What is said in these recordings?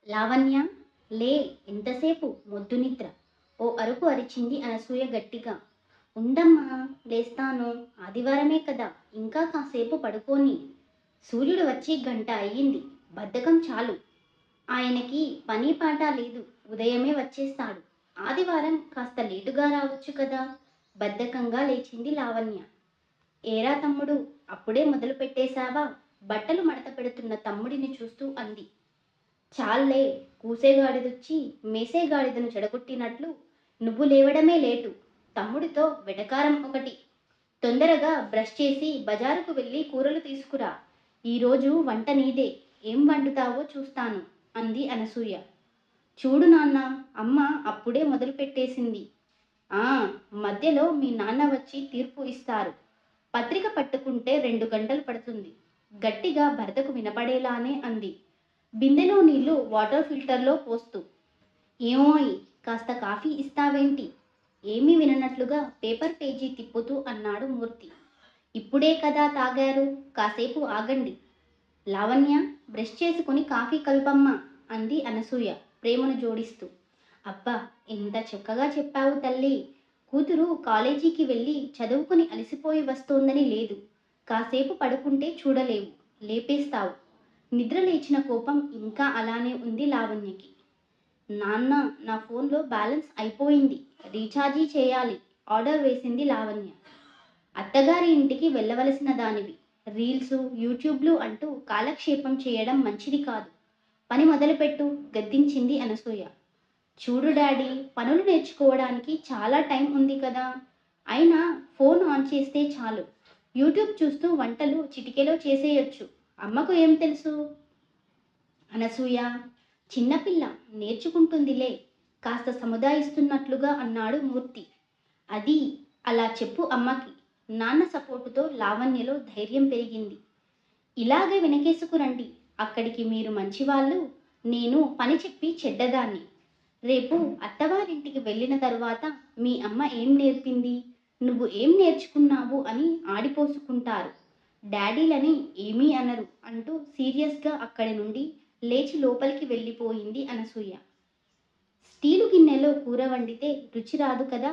లావణ్య, లే, ఎంతసేపు మొద్దు నిద్ర? ఓ అరుపు అరిచింది అనసూయ గట్టిగా. ఉండమ్మా, లేస్తాను. ఆదివారమే కదా, ఇంకా కాసేపు పడుకోని. సూర్యుడు వచ్చి గంట అయ్యింది. బద్ధకం చాలు. ఆయనకి పని పాట లేదు. ఉదయమే వచ్చేస్తాడు. ఆదివారం కాస్త లేటుగా రావచ్చు కదా. బద్ధకంగా లేచింది లావణ్య. ఏరా తమ్ముడు, అప్పుడే మొదలు పెట్టేశావా? బట్టలు మడత పెడుతున్న తమ్ముడిని చూస్తూ అంది. చాల్లే, కూసేగాడిదొచ్చి మేసేగాడిదను చెడగొట్టినట్లు నువ్వు లేవడమే లేటు. తమ్ముడితో వెటకారం ఒకటి. తొందరగా బ్రష్ చేసి బజారుకు వెళ్ళి కూరలు తీసుకురా. ఈరోజు వంట నీదే. ఏం వండుతావో చూస్తాను అంది అనసూయ. చూడు నాన్న, అమ్మ అప్పుడే మొదలు పెట్టేసింది. ఆ, మధ్యలో మీ నాన్న వచ్చి తీర్పు ఇస్తారు. పత్రిక పట్టుకుంటే 2 గంటలు పడుతుంది. గట్టిగా భర్తకు వినపడేలానే అంది, బిందెలో నీళ్లు వాటర్ ఫిల్టర్లో పోస్తూ. ఏమోయ్, కాస్త కాఫీ ఇస్తావేంటి? ఏమీ విననట్లుగా పేపర్ పేజీ తిప్పుతూ అన్నాడు మూర్తి. ఇప్పుడే కదా తాగారు, కాసేపు ఆగండి. లావణ్య, బ్రష్ చేసుకుని కాఫీ కల్పమ్మా అంది అనసూయ ప్రేమను జోడిస్తూ. అబ్బా, ఎంత చక్కగా చెప్పావు తల్లి. కూతురు కాలేజీకి వెళ్ళి చదువుకుని అలసిపోయి వస్తోందని లేదు. కాసేపు పడుకుంటే చూడలేవు, లేపేస్తావు. నిద్ర లేచిన కోపం ఇంకా అలానే ఉంది లావణ్యకి. నాన్న, నా ఫోన్లో బ్యాలెన్స్ అయిపోయింది. రీఛార్జీ చేయాలి. ఆర్డర్ వేసింది లావణ్య. అత్తగారి ఇంటికి వెళ్ళవలసిన దానివి. రీల్స్, యూట్యూబ్లు అంటూ కాలక్షేపం చేయడం మంచిది కాదు. పని మొదలుపెట్టు, గద్దించింది అనసూయ. చూడు డాడీ, పనులు నేర్చుకోవడానికి చాలా టైం ఉంది కదా. అయినా ఫోన్ ఆన్ చేస్తే చాలు. యూట్యూబ్ చూస్తూ వంటలు చిటికెలో చేసేయొచ్చు. అమ్మకు ఏం తెలుసు? అనసూయ, చిన్నపిల్ల, నేర్చుకుంటుందిలే, కాస్త సముదాయిస్తున్నట్లుగా అన్నాడు మూర్తి. అది అలా చెప్పు అమ్మకి. నాన్న సపోర్టుతో లావణ్యలో ధైర్యం పెరిగింది. ఇలాగే వెనకేసుకురండి. అక్కడికి మీరు మంచివాళ్ళు, నేను పని చెప్పి చెడ్డదాన్ని. రేపు అత్తవారింటికి వెళ్ళిన తరువాత మీ అమ్మ ఏం నేర్పింది, నువ్వు ఏం నేర్చుకున్నావు అని ఆడిపోసుకుంటారు. డాడీలని ఏమీ అనరు అంటూ సీరియస్గా అక్కడి నుండి లేచి లోపలికి వెళ్ళిపోయింది అనసూయ. స్టీలు గిన్నెలో కూర వండితే రుచి రాదు కదా.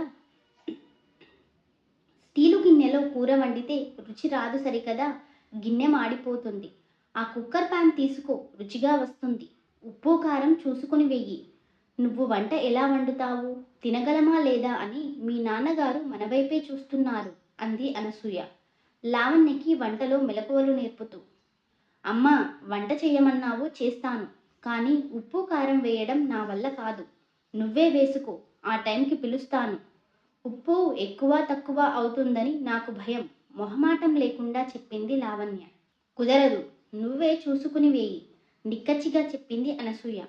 స్టీలు గిన్నెలో కూర వండితే రుచి రాదు సరికదా. గిన్నె మాడిపోతుంది. ఆ కుక్కర్ ప్యాన్ తీసుకో, రుచిగా వస్తుంది. ఉప్పు కారం చూసుకుని వెయ్యి. నువ్వు వంట ఎలా వండుతావు, తినగలమా లేదా అని మీ నాన్నగారు మన వైపే చూస్తున్నారు అంది అనసూయ లావణ్యకి వంటలో మెలకువలు నేర్పుతూ. అమ్మా, వంట చేయమన్నావు, చేస్తాను. కానీ ఉప్పు కారం వేయడం నా వల్ల కాదు. నువ్వే వేసుకో, ఆ టైంకి పిలుస్తాను. ఉప్పు ఎక్కువ తక్కువ అవుతుందని నాకు భయం, మొహమాటం లేకుండా చెప్పింది లావణ్య. కుదరదు, నువ్వే చూసుకుని వేయి, నిక్కచ్చిగా చెప్పింది అనసూయ.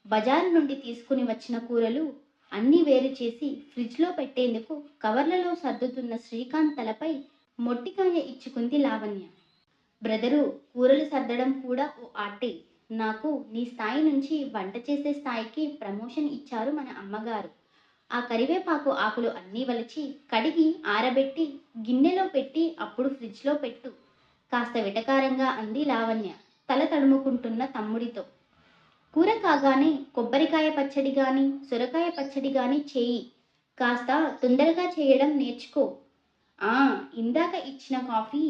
బజారు నుండి తీసుకుని వచ్చిన కూరలు అన్నీ వేరు చేసి ఫ్రిడ్జ్లో పెట్టేందుకు కవర్లలో సర్దుతున్న శ్రీకాంత్ తలపై మొట్టికాయ ఇచ్చుకుంది లావణ్య. బ్రదరు, కూరలు సర్దడం కూడా ఓ ఆర్టే. నాకు నీ స్థాయి నుంచి వంట చేసే స్థాయికి ప్రమోషన్ ఇచ్చారు మన అమ్మగారు. ఆ కరివేపాకు ఆకులు అన్నీ వలిచి కడిగి ఆరబెట్టి గిన్నెలో పెట్టి అప్పుడు ఫ్రిడ్జ్లో పెట్టు, కాస్త వెటకారంగా అంది లావణ్య తల తడుముకుంటున్న తమ్ముడితో. కూర కాగానే కొబ్బరికాయ పచ్చడి కానీ సొరకాయ పచ్చడి కానీ చేయి. కాస్త తొందరగా చేయడం నేర్చుకో. ఆ, ఇందాక ఇచ్చిన కాఫీ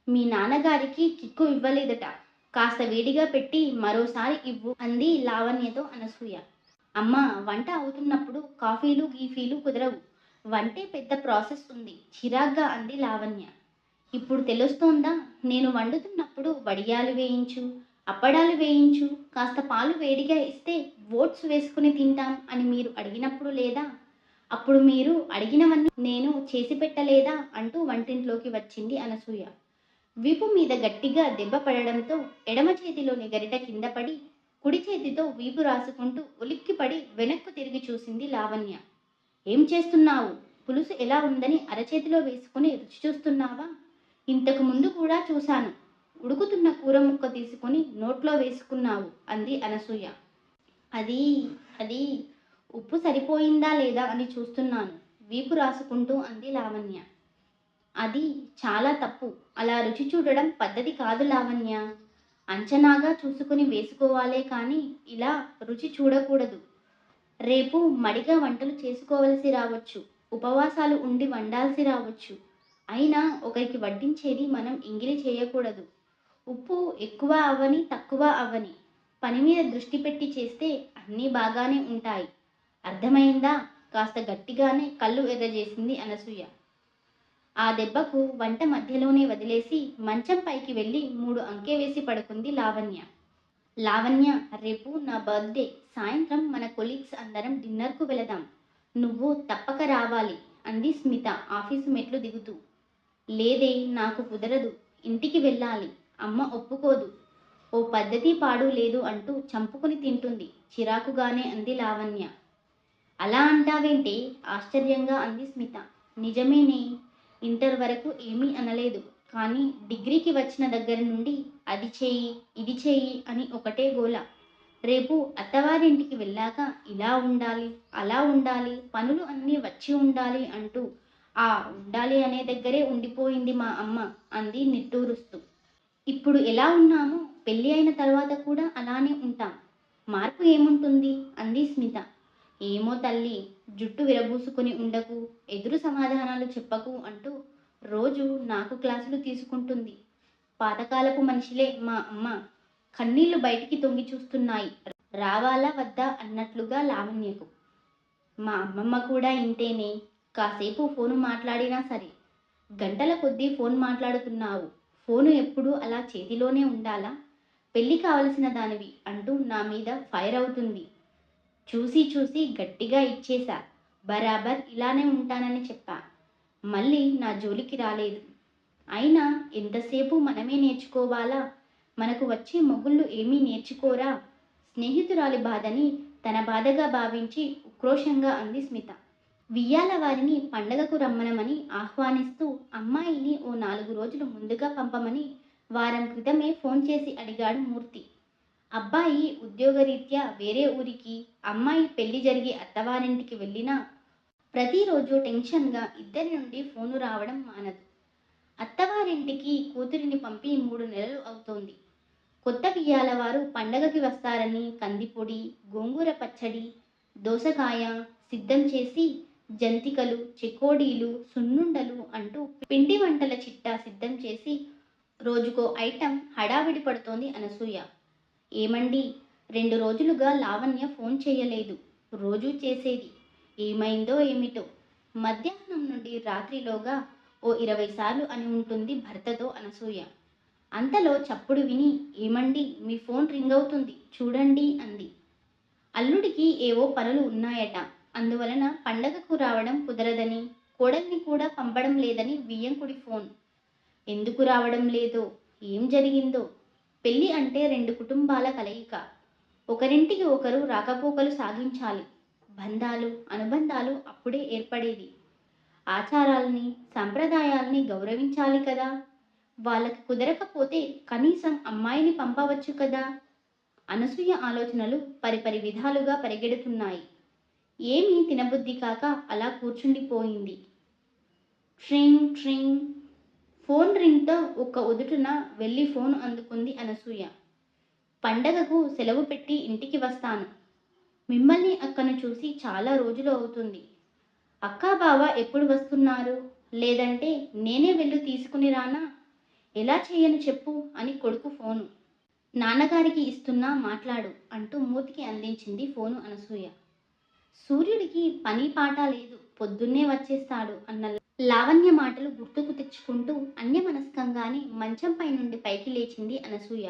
మీ నాన్నగారికి కిక్కు ఇవ్వలేదట. కాస్త వేడిగా పెట్టి మరోసారి ఇవ్వు అంది లావణ్యతో అనసూయ. అమ్మ, వంట అవుతున్నప్పుడు కాఫీలు గీఫీలు కుదరవు. వంటే పెద్ద ప్రాసెస్ ఉంది, చిరాగ్గా అంది లావణ్య. ఇప్పుడు తెలుస్తోందా? నేను వండుతున్నప్పుడు వడియాలు వేయించు, అప్పడాలు వేయించు, కాస్త పాలు వేడిగా ఇస్తే ఓట్స్ వేసుకుని తింటాం అని మీరు అడిగినప్పుడు లేదా? అప్పుడు మీరు అడిగినవన్నీ నేను చేసి పెట్టలేదా అంటూ వంటింట్లోకి వచ్చింది అనసూయ. వీపు మీద గట్టిగా దెబ్బ పడడంతో ఎడమ చేతిలోని గరిట కింద పడి కుడి చేతితో వీపు రాసుకుంటూ ఉలిక్కిపడి వెనక్కు తిరిగి చూసింది లావణ్య. ఏం చేస్తున్నావు? పులుసు ఎలా ఉందని అరచేతిలో వేసుకుని రుచి చూస్తున్నావా? ఇంతకు ముందు కూడా చూశాను. ఉడుకుతున్న కూర ముక్క తీసుకుని నోట్లో వేసుకున్నావు అంది అనసూయ. అది అది ఉప్పు సరిపోయిందా లేదా అని చూస్తున్నాను, వీపు రాసుకుంటూ అంది లావణ్య. అది చాలా తప్పు. అలా రుచి చూడడం పద్ధతి కాదు లావణ్య. అంచనాగా చూసుకుని వేసుకోవాలే కానీ ఇలా రుచి చూడకూడదు. రేపు మడిగా వంటలు చేసుకోవలసి రావచ్చు. ఉపవాసాలు ఉండి వండాల్సి రావచ్చు. అయినా ఒకరికి వడ్డించేది మనం ఎంగిలి చేయకూడదు. ఉప్పు ఎక్కువ అవ్వని, తక్కువ అవ్వని. పని మీద దృష్టి పెట్టి చేస్తే అన్నీ బాగానే ఉంటాయి. అర్థమైందా? కాస్త గట్టిగానే కళ్ళు ఎర్రజేసింది అనసూయ. ఆ దెబ్బకు వంట మధ్యలోనే వదిలేసి మంచం పైకి వెళ్ళి 3 అంకె వేసి పడుకుంది లావణ్య. లావణ్య, రేపు నా బర్త్‌డే. సాయంత్రం మన కొలీగ్స్ అందరం డిన్నర్‌కు వెళదాం. నువ్వు తప్పక రావాలి అంది స్మిత ఆఫీసు మెట్లు దిగుతూ. లేదే, నాకు కుదరదు. ఇంటికి వెళ్ళాలి. అమ్మ ఒప్పుకోదు. ఓ పద్ధతి పాడు లేదు అంటూ చంపుకుని తింటుంది చిరాకుగానే అంది లావణ్య. అలా అంటావేంటి? ఆశ్చర్యంగా అంది స్మిత. నిజమేనే. ఇంటర్ వరకు ఏమీ అనలేదు. కానీ డిగ్రీకి వచ్చిన దగ్గర నుండి అది చెయ్యి, ఇది చెయ్యి అని ఒకటే గోల. రేపు అత్తవారింటికి వెళ్ళాక ఇలా ఉండాలి, అలా ఉండాలి, పనులు అన్నీ వచ్చి ఉండాలి అంటూ ఆ ఉండాలి అనే దగ్గరే ఉండిపోయింది మా అమ్మ అంది నిట్టూరుస్తూ. ఇప్పుడు ఎలా ఉన్నామో పెళ్ళి అయిన తర్వాత కూడా అలానే ఉంటాం. మార్పు ఏముంటుంది అంది స్మిత. ఏమో తల్లి, జుట్టు విరబూసుకుని ఉండకు, ఎదురు సమాధానాలు చెప్పకు అంటూ రోజు నాకు క్లాసులు తీసుకుంటుంది. పాతకాలపు మనిషిలే మా అమ్మ. కన్నీళ్లు బయటికి తొంగి చూస్తున్నాయి. రావాలా వద్దా అన్నట్లుగా లావణ్యకు. మా అమ్మమ్మ కూడా ఇంతేనే. కాసేపు ఫోను మాట్లాడినా సరే, గంటల కొద్దీ ఫోన్ మాట్లాడుతున్నావు. ఫోను ఎప్పుడూ అలా చేతిలోనే ఉండాలా? పెళ్ళి కావలసిన దానివి అంటూ నా మీద ఫైర్ అవుతుంది. చూసి చూసి గట్టిగా ఇచ్చేశా. బరాబర్ ఇలానే ఉంటానని చెప్పా. మళ్ళీ నా జోలికి రాలేదు. అయినా ఎంతసేపు మనమే నేర్చుకోవాలా? మనకు వచ్చే మొగుళ్ళు ఏమీ నేర్చుకోరా? స్నేహితురాలి బాధని తన బాధగా భావించి ఉక్రోషంగా అంది స్మిత. వియ్యాల వారిని పండగకు రమ్మనమని ఆహ్వానిస్తూ అమ్మాయిని ఓ 4 రోజులు ముందుగా పంపమని వారం క్రితమే ఫోన్ చేసి అడిగాడు మూర్తి. అబ్బాయి ఉద్యోగరీత్యా వేరే ఊరికి, అమ్మాయి పెళ్లి జరిగి అత్తవారింటికి వెళ్ళినా ప్రతిరోజు టెన్షన్గా ఇద్దరి నుండి ఫోను రావడం మానదు. అత్తవారింటికి కూతురిని పంపి 3 నెలలు అవుతోంది. కొత్త బియ్యాల వారు పండగకి వస్తారని కందిపొడి, గోంగూర పచ్చడి, దోసకాయ సిద్ధం చేసి జంతికలు, చెకోడీలు, సున్నుండలు అంటూ పిండి వంటల చిట్టా సిద్ధం చేసి రోజుకో ఐటెం హడావిడి పడుతోంది అనసూయ. ఏమండి, 2 రోజులుగా లావణ్య ఫోన్ చేయలేదు. రోజూ చేసేది. ఏమైందో ఏమిటో. మధ్యాహ్నం నుండి రాత్రిలోగా ఓ 20 సార్లు అని ఉంటుంది భర్తతో అనసూయ. అంతలో చప్పుడు విని, ఏమండి, మీ ఫోన్ రింగ్ అవుతుంది చూడండి అంది. అల్లుడికి ఏవో పనులు ఉన్నాయట. అందువలన పండగకు రావడం కుదరదని, కోడల్ని కూడా పంపడం లేదని వియ్యంకుడి ఫోన్. ఎందుకు రావడం లేదో, ఏం జరిగిందో. పెళ్ళి అంటే 2 కుటుంబాల కలయిక. ఒకరింటికి ఒకరు రాకపోకలు సాగించాలి. బంధాలు, అనుబంధాలు అప్పుడే ఏర్పడేది. ఆచారాల్ని, సంప్రదాయాల్ని గౌరవించాలి కదా. వాళ్ళకి కుదరకపోతే కనీసం అమ్మాయిని పంపవచ్చు కదా. అనసూయ ఆలోచనలు పరిపరి విధాలుగా పరిగెడుతున్నాయి. ఏమీ తినబుద్ధి కాక అలా కూర్చుండిపోయింది. ట్రింగ్ ట్రింగ్. ఫోన్ రింగ్తో ఒక్క ఉదుటున వెళ్ళి ఫోన్ అందుకుంది అనసూయ. పండగకు సెలవు పెట్టి ఇంటికి వస్తాను. మిమ్మల్ని అక్కను చూసి చాలా రోజులు అవుతుంది. అక్కా బావ ఎప్పుడు వస్తున్నారు? లేదంటే నేనే వెళ్ళి తీసుకుని రానా? ఎలా చేయను చెప్పు అని కొడుకు ఫోను. నాన్నగారికి ఇస్తున్నా మాట్లాడు అంటూ మూతికి అందించింది ఫోను అనసూయ. సూర్యుడికి పని పాట లేదు, పొద్దున్నే వచ్చేస్తాడు అన్న లావణ్య మాటలు గుర్తుకు తెచ్చుకుంటూ అన్యమనస్కంగానే మంచంపై నుండి పైకి లేచింది అనసూయ.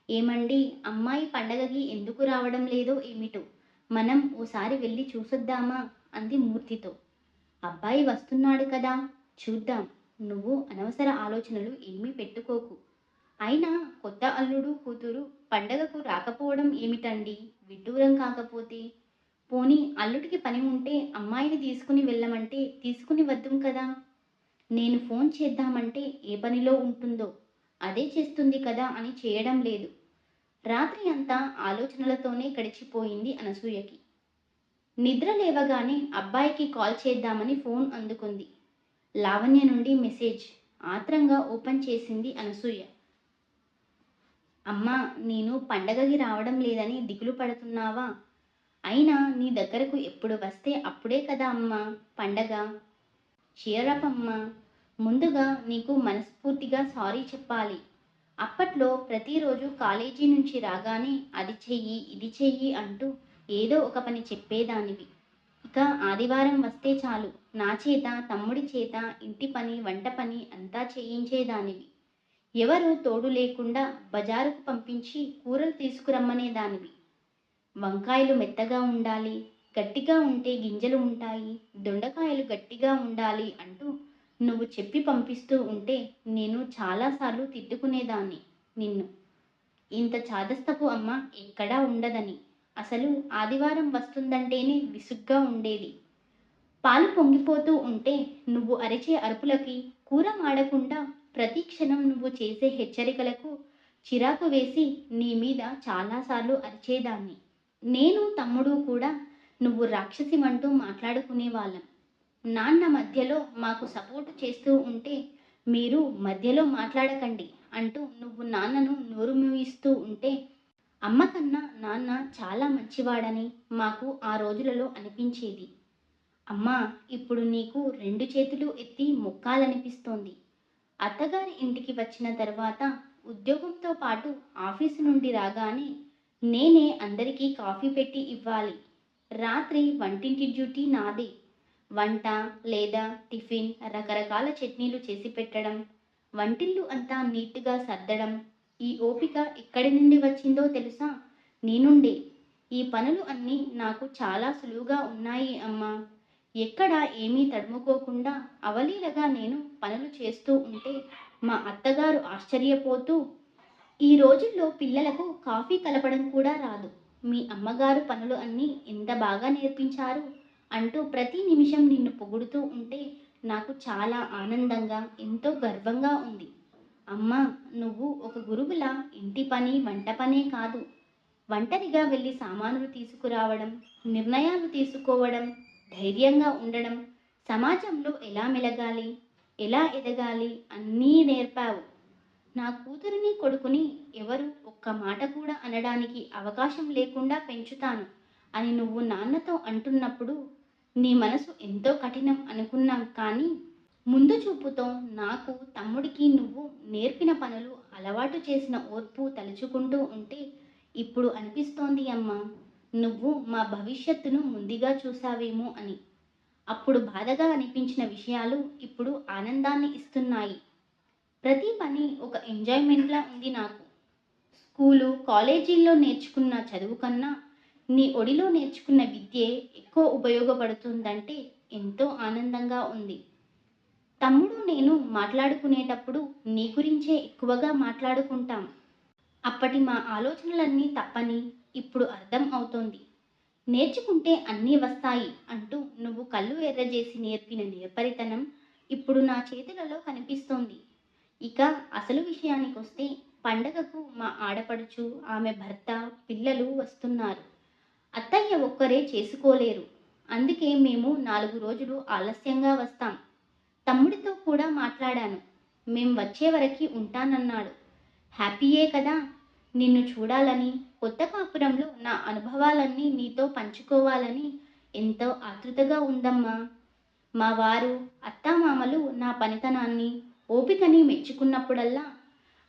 ఏమండి, అమ్మాయి పండగకి ఎందుకు రావడం లేదో ఏమిటో. మనం ఓసారి వెళ్ళి చూసొద్దామా అంది మూర్తితో. అబ్బాయి వస్తున్నాడు కదా, చూద్దాం. నువ్వు అనవసర ఆలోచనలు ఏమీ పెట్టుకోకు. అయినా కొత్త అల్లుడు కూతురు పండగకు రాకపోవడం ఏమిటండి, విడ్డూరం కాకపోతే. పోనీ అల్లుడికి పని ఉంటే అమ్మాయిని తీసుకుని వెళ్ళమంటే తీసుకుని వద్దుం కదా. నేను ఫోన్ చేద్దామంటే ఏ పనిలో ఉంటుందో అదే చేస్తుంది కదా అని చేయడం లేదు. రాత్రి అంతా ఆలోచనలతోనే గడిచిపోయింది అనసూయకి. నిద్ర లేవగానే అబ్బాయికి కాల్ చేద్దామని ఫోన్ అందుకుంది. లావణ్య నుండి మెసేజ్. ఆత్రంగా ఓపెన్ చేసింది అనసూయ. అమ్మా, నేను పండగకి రావడం లేదని దిగులు పడుతున్నావా? అయినా నీ దగ్గరకు ఎప్పుడు వస్తే అప్పుడే కదా అమ్మా పండగ. చీరప్ అమ్మా. ముందుగా నీకు మనస్ఫూర్తిగా సారీ చెప్పాలి. అప్పట్లో ప్రతిరోజు కాలేజీ నుంచి రాగానే అది చెయ్యి, ఇది చెయ్యి అంటూ ఏదో ఒక పని చెప్పేదానివి. ఇక ఆదివారం వస్తే చాలు నా చేత, తమ్ముడి చేత ఇంటి పని, వంట పని అంతా చేయించేదానివి. ఎవరు తోడు లేకుండా బజారుకు పంపించి కూరలు తీసుకురమ్మనేదానివి. వంకాయలు మెత్తగా ఉండాలి, గట్టిగా ఉంటే గింజలు ఉంటాయి, దొండకాయలు గట్టిగా ఉండాలి అంటూ నువ్వు చెప్పి పంపిస్తూ ఉంటే నేను చాలాసార్లు తిట్టుకునేదాన్ని నిన్ను. ఇంత చాదస్తపు అమ్మ ఎక్కడా ఉండదని. అసలు ఆదివారం వస్తుందంటేనే విసుగ్గా ఉండేది. పాలు పొంగిపోతూ ఉంటే నువ్వు అరిచే అరుపులకి, కూర మాడకుండా ప్రతి క్షణం నువ్వు చేసే హెచ్చరికలకు చిరాకు వేసి నీ మీద చాలాసార్లు అరిచేదాన్ని. నేను, తమ్ముడు కూడా నువ్వు రాక్షసిమంటూ మాట్లాడుకునేవాళ్ళం. నాన్న మధ్యలో మాకు సపోర్టు చేస్తూ ఉంటే, మీరు మధ్యలో మాట్లాడకండి అంటూ నువ్వు నాన్నను నోరు మూయిస్తూ ఉంటే, అమ్మ కన్నా నాన్న చాలా మంచివాడని మాకు ఆ రోజులలో అనిపించేది. అమ్మా, ఇప్పుడు నీకు రెండు చేతులు ఎత్తి మొక్కాలనిపిస్తోంది. అత్తగారి ఇంటికి వచ్చిన తర్వాత ఉద్యోగంతో పాటు ఆఫీసు నుండి రాగానే నేనే అందరికీ కాఫీ పెట్టి ఇవ్వాలి. రాత్రి వంటింటి డ్యూటీ నాదే. వంట లేదా టిఫిన్, రకరకాల చట్నీలు చేసి పెట్టడం, వంటిల్లు అంతా నీట్గా సర్దడం. ఈ ఓపిక ఎక్కడి నుండి వచ్చిందో తెలుసా? నీ నుండే. ఈ పనులు అన్నీ నాకు చాలా సులువుగా ఉన్నాయి అమ్మా. ఎక్కడ ఏమీ తడుముకోకుండా అవలీలగా నేను పనులు చేస్తూ ఉంటే మా అత్తగారు ఆశ్చర్యపోతూ, ఈ రోజుల్లో పిల్లలకు కాఫీ కలపడం కూడా రాదు. మీ అమ్మగారు పనులు అన్నీ ఎంత బాగా నేర్పించారు అంటూ ప్రతి నిమిషం నిన్ను పొగుడుతూ ఉంటే నాకు చాలా ఆనందంగా, ఎంతో గర్వంగా ఉంది. అమ్మా, నువ్వు ఒక గురువులా ఇంటి పని, వంట పనే కాదు, ఒంటరిగా వెళ్ళి సామానులు తీసుకురావడం, నిర్ణయాలు తీసుకోవడం, ధైర్యంగా ఉండడం, సమాజంలో ఎలా మెలగాలి, ఎలా ఎదగాలి అన్నీ నేర్పావు. నా కూతురిని, కొడుకుని ఎవరు ఒక్క మాట కూడా అనడానికి అవకాశం లేకుండా పెంచుతాను అని నువ్వు నాన్నతో అంటున్నప్పుడు నీ మనసు ఎంతో కఠినం అనుకున్నాం. కానీ ముందు చూపుతో నాకు, తమ్ముడికి నువ్వు నేర్పిన పనులు, అలవాటు చేసిన ఓర్పు తలుచుకుంటూ ఉంటే ఇప్పుడు అనిపిస్తోంది అమ్మా, నువ్వు మా భవిష్యత్తును ముందుగా చూసావేమో అని. అప్పుడు బాధగా అనిపించిన విషయాలు ఇప్పుడు ఆనందాన్ని ఇస్తున్నాయి. ప్రతి పని ఒక ఎంజాయ్మెంట్లా ఉంది నాకు. స్కూలు, కాలేజీల్లో నేర్చుకున్న చదువు కన్నా నీ ఒడిలో నేర్చుకున్న విద్యే ఎక్కువ ఉపయోగపడుతుందంటే ఎంతో ఆనందంగా ఉంది. తమ్ముడు నేను మాట్లాడుకునేటప్పుడు నీ గురించే ఎక్కువగా మాట్లాడుకుంటాం. అప్పటి మా ఆలోచనలన్నీ తప్పని ఇప్పుడు అర్థం అవుతోంది. నేర్చుకుంటే అన్నీ వస్తాయి అంటూ నువ్వు కళ్ళు ఎర్రజేసి నేర్పిన నేర్పరితనం ఇప్పుడు నా చేతులలో కనిపిస్తోంది. ఇక అసలు విషయానికొస్తే పండగకు మా ఆడపడుచు, ఆమె భర్త, పిల్లలు వస్తున్నారు. అత్తయ్య ఒక్కరే చేసుకోలేరు. అందుకే మేము 4 రోజులు ఆలస్యంగా వస్తాం. తమ్ముడితో కూడా మాట్లాడాను. మేం వచ్చే వరకి ఉంటానన్నాడు. హ్యాపీయే కదా. నిన్ను చూడాలని, కొత్త కాపురంలో నా అనుభవాలన్నీ నీతో పంచుకోవాలని ఎంతో ఆతృతగా ఉందమ్మా. మా వారు, అత్తామామలు నా పనితనాన్ని, ఓపికని మెచ్చుకున్నప్పుడల్లా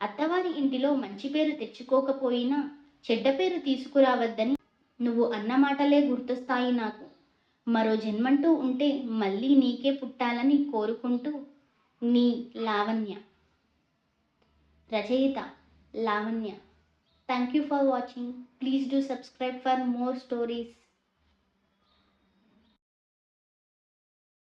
అత్తవారి ఇంటిలో మంచి పేరు తెచ్చుకోకపోయినా చెడ్డ పేరు తీసుకురావద్దని నువ్వు అన్న మాటలే గుర్తొస్తాయి నాకు. మరో జన్మంటూ ఉంటే మళ్ళీ నీకే పుట్టాలని కోరుకుంటూ నీ లావణ్య. రచయిత Lavanya. Thank you for watching. Please do subscribe for more stories.